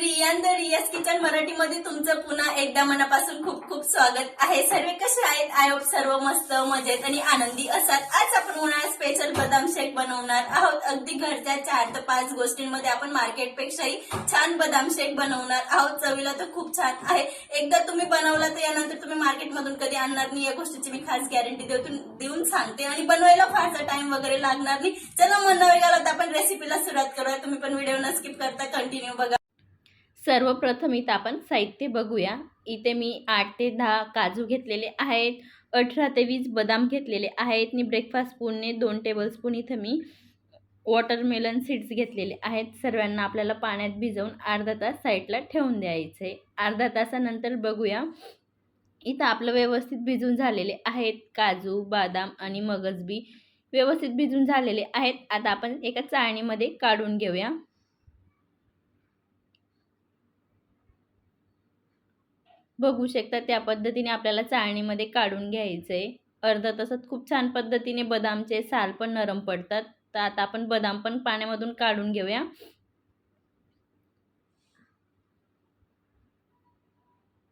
रियाज किचन मराठीमध्ये तुमचं पुन्हा एकदा मनापासून खूप खूप स्वागत आहे। सर्व कसे आहेत? आय होप सर्व मस्त मजेत आणि आनंदी असाल। आज आपण उन्हाळ्यात स्पेशल बदाम शेक बनवणार आहोत। अगदी घरच्या 4 ते 5 गोष्टींमध्ये आपण मार्केटपेक्षाही छान बदाम शेक बनवणार आहोत। चवीला तर खूप छान आहे। एकदा तुम्ही बनवला तर यानंतर तुम्ही मार्केटमधून कधी आणणार नाही, या गोष्टीची मी खास गॅरंटी देऊन सांगते। आणि बनवायला फारसा टाइम वगैरे लागणार नाही। चला मग न वेळ घालवता आपण रेसिपीला सुरुवात करूया। तुम्ही पण व्हिडिओ न स्किप करता कंटिन्यू बघा। सर्वप्रथम इथे आपण साहित्य बघूया। इथे मी 8 ते 10 काजू घेतलेले आहेत, 18 ते 20 बदाम घेतलेले आहेत आणि ब्रेकफास्ट स्पूनने 2 टेबलस्पून इथे मी वॉटरमेलन सीड्स घेतलेले आहेत। सर्वांना आपल्याला पाण्यात भिजवून अर्धा तास साईडला ठेवून द्यायचे। अर्धा तासानंतर बघूया, इथं आपलं व्यवस्थित भिजून झालेले आहेत। काजू, बदाम आणि मगजबी व्यवस्थित भिजून झालेले आहेत। आता आपण एका चाळणीमध्ये काढून घेऊया। बघू शकता त्या पद्धतीने आपल्याला चाळणीमध्ये काढून घ्यायचंय। अर्धा तासात खूप छान पद्धतीने बदामचे साल पण नरम पडतात। तर आता आपण बदाम पण पाण्यामधून काढून घेऊया।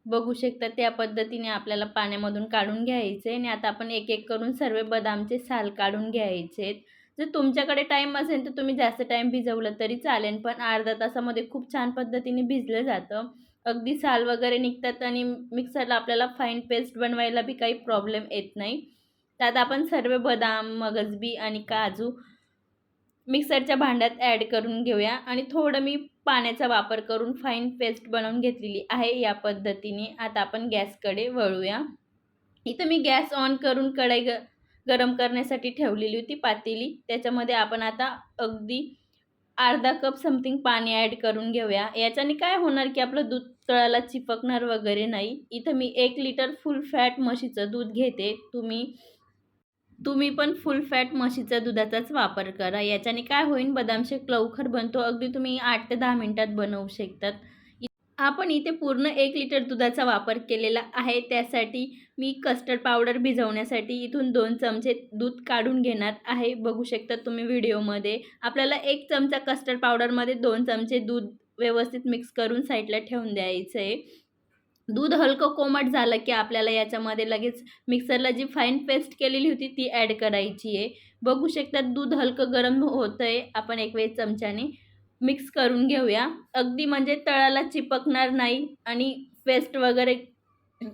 बघू शकता त्या पद्धतीने आपल्याला पाण्यामधून काढून घ्यायचे आणि आता आपण एक एक करून सर्व बदामचे साल काढून घ्यायचे। जर तुमच्याकडे टाइम असेल तर तुम्ही जास्त टाइम भिजवलं तरी चालेल, पण अर्धा तासामध्ये खूप छान पद्धतीने भिजलं जातं। अगदी साल वगैरे निघतात आणि मिक्सरला आपल्याला फाईन पेस्ट बनवायला बी काही प्रॉब्लेम येत नाही। त्यात आपण सर्व बदाम, मगजबी आणि काजू मिक्सरच्या भांड्यात ॲड करून घेऊया आणि थोडं मी पाण्याचा वापर करून फाईन पेस्ट बनवून घेतलेली आहे या पद्धतीने। आता आपण गॅसकडे वळूया। इथं मी गॅस ऑन करून कढई गरम करण्यासाठी ठेवलेली होती पातेली। त्याच्यामध्ये आपण आता अगदी अर्धा कप समथिंग पाणी ॲड करून घेऊया। याच्याने काय होणार की आपलं दूध तळाला चिपकणार वगैरे नाही। इथं मी 1 लिटर फुल फॅट म्हशीचं दूध घेते। तुम्ही पण फुल फॅट म्हशीच्या दुधाचाच वापर करा। याच्याने काय होईल, बदाम शेक लवकर बनतो। अगदी तुम्ही 8 ते 10 मिनिटात बनवू शकतात। आपण इथे पूर्ण 1 लिटर दुधाचा वापर केलेला आहे। त्यासाठी मी कस्टर्ड पावडर भिजवण्यासाठी इथून 2 चमचे दूध काढून घेणार आहे। बघू शकता तुम्ही व्हिडिओमध्ये। आपल्याला 1 चमचा कस्टर्ड पावडरमध्ये 2 चमचे दूध व्यवस्थित मिक्स करून साईडला ठेवून द्यायचं आहे। दूध हलकं कोमट झालं की आपल्याला याच्यामध्ये लगेच मिक्सरला जी फाईन पेस्ट केलेली होती ती ॲड करायची आहे। बघू शकता दूध हलकं गरम होतंय। आपण एक वेळ चमच्याने मिक्स करून घेऊया। अगदी म्हणजे तळाला चिपकणार नाही आणि पेस्ट वगैरे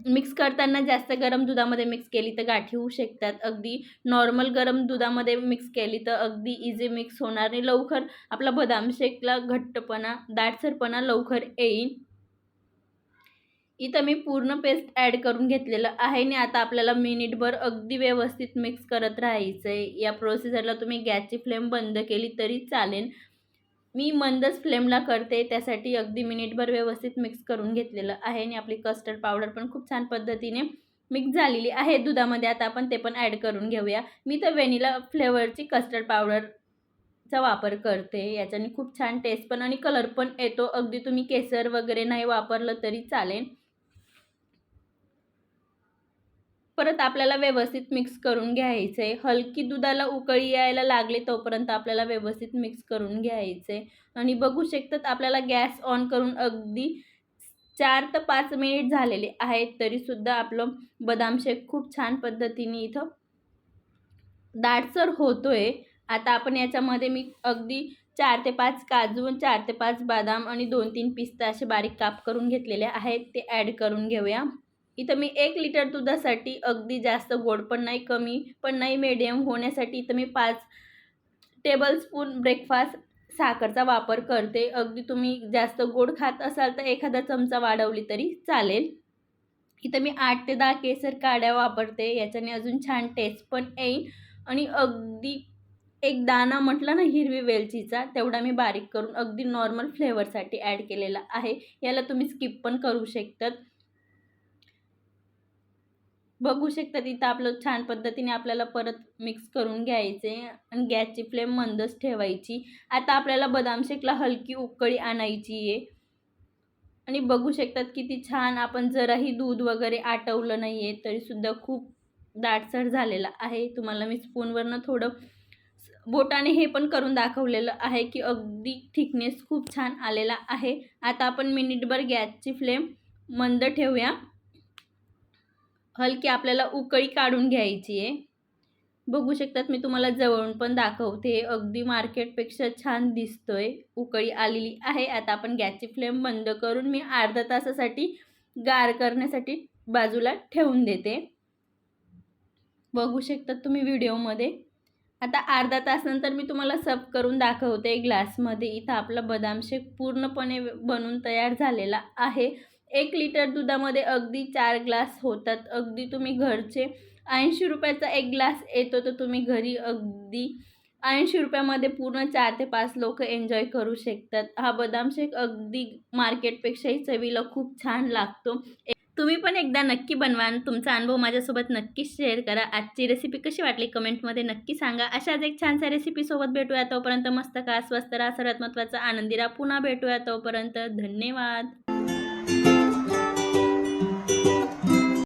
मिक्स करताना जास्त गरम दुधामध्ये मिक्स केली तर गाठी होऊ शकतात। अगदी नॉर्मल गरम दुधामध्ये मिक्स केली तर अगदी इझी मिक्स होणार आणि लवकर आपला बदाम शेकला घट्टपणा, दाटसरपणा लवकर येईल। इथं मी पूर्ण पेस्ट ॲड करून घेतलेलं आहे आणि आता आपल्याला मिनिटभर अगदी व्यवस्थित मिक्स करत राहायचं आहे। या प्रोसिजरला तुम्ही गॅसची फ्लेम बंद केली तरी चालेल। मी मंदच फ्लेमला करते, त्यासाठी अगदी मिनिटभर व्यवस्थित मिक्स करून घेतलेलं आहे आणि आपली कस्टर्ड पावडर पण खूप छान पद्धतीने मिक्स झालेली आहे दुधामध्ये। आता आपण ते पण ॲड करून घेऊया। मी तर व्हॅनिला फ्लेवरची कस्टर्ड पावडरचा वापर करते। याच्याने खूप छान टेस्ट पण आणि कलर पण येतो। अगदी तुम्ही केसर वगैरे नाही वापरलं तरी चालेल। परत आपल्याला व्यवस्थित मिक्स करून घ्यायचं आहे। हलकी दुधाला उकळी यायला लागले तोपर्यंत आपल्याला व्यवस्थित मिक्स करून घ्यायचं आहे। आणि बघू शकतात आपल्याला गॅस ऑन करून अगदी 4 ते 5 मिनिट झालेले आहेत, तरीसुद्धा आपलं बदाम शेक खूप छान पद्धतीने इथं दाटसर होतोय। आता आपण याच्यामध्ये मी अगदी 4 ते 5 काजू, 4 ते 5 बदाम आणि 2-3 पिस्ता असे बारीक काप करून घेतलेले आहेत, ते ॲड करून घेऊया। इथं मी 1 लिटर दुधासाठी अगदी जास्त गोड पण नाही, कमी पण नाही, मीडियम होण्यासाठी इथं मी 5 टेबलस्पून ब्रेकफास्ट साखरचा वापर करते। अगदी तुम्ही जास्त गोड खात असाल तर एखादा चमचा वाढवली तरी चालेल। इथं मी 8 ते 10 केसर काड्या वापरते। याच्याने अजून छान टेस्ट पण येईल आणि अगदी एक दाणा म्हटलं ना हिरवी वेलचीचा, तेवढा मी बारीक करून अगदी नॉर्मल फ्लेवरसाठी ॲड केलेला आहे। याला तुम्ही स्किप पण करू शकतात। बघू शकता तिथं आपलं छान पद्धतीने आपल्याला परत मिक्स करून घ्यायचे आणि गॅसची फ्लेम मंदच ठेवायची। आता आपल्याला बदाम शेकला हलकी उकळी आणायची आहे आणि बघू शकतात किती छान, आपण जराही दूध वगैरे आटवलं नाही आहे तरीसुद्धा खूप दाटसर झालेला आहे। तुम्हाला मी स्पूनवरनं थोडं बोटाने हे पण करून दाखवलेलं आहे की अगदी थिकनेस खूप छान आलेला आहे. आता आपण मिनिटभर गॅसची फ्लेम मंद ठेवूया. हलकी आपल्याला उकळी काढून घ्यायची आहे. बघू शकतात, मी तुम्हाला जवळून पण दाखवते. अगदी मार्केटपेक्षा छान दिसतोय. उकळी आलेली आहे. आता आपण गॅसची फ्लेम बंद करून मी अर्धा तासासाठी गार करण्यासाठी बाजूला ठेवून देते. बघू शकतात तुम्ही व्हिडिओमध्ये. आता अर्धा तासानंतर मी तुम्हाला सर्व्ह करून दाखवते ग्लासमध्ये. इथं आपला बदाम शेक पूर्णपणे बनून तयार झालेला आहे. 1 लिटर दुधामध्ये अगदी 4 ग्लास होतात. अगदी तुम्ही घरचे ₹80 चा 1 ग्लास येतो, तर तुम्ही घरी अगदी ₹80 पूर्ण 4 ते 5 लोकं एन्जॉय करू शकतात. हा बदाम शेक अगदी मार्केटपेक्षाही चवीला खूप छान लागतो. तुम्ही पण एकदा नक्की बनवा आणि तुमचा अनुभव माझ्यासोबत नक्कीच शेअर करा. आजची रेसिपी कशी वाटली कमेंटमध्ये नक्की सांगा. अशाच एक छानशा रेसिपीसोबत भेटूया. तोपर्यंत मस्त खा, स्वस्त राहा, सर्वात महत्त्वाचं आनंदी राहा. पुन्हा भेटूया. तोपर्यंत धन्यवाद.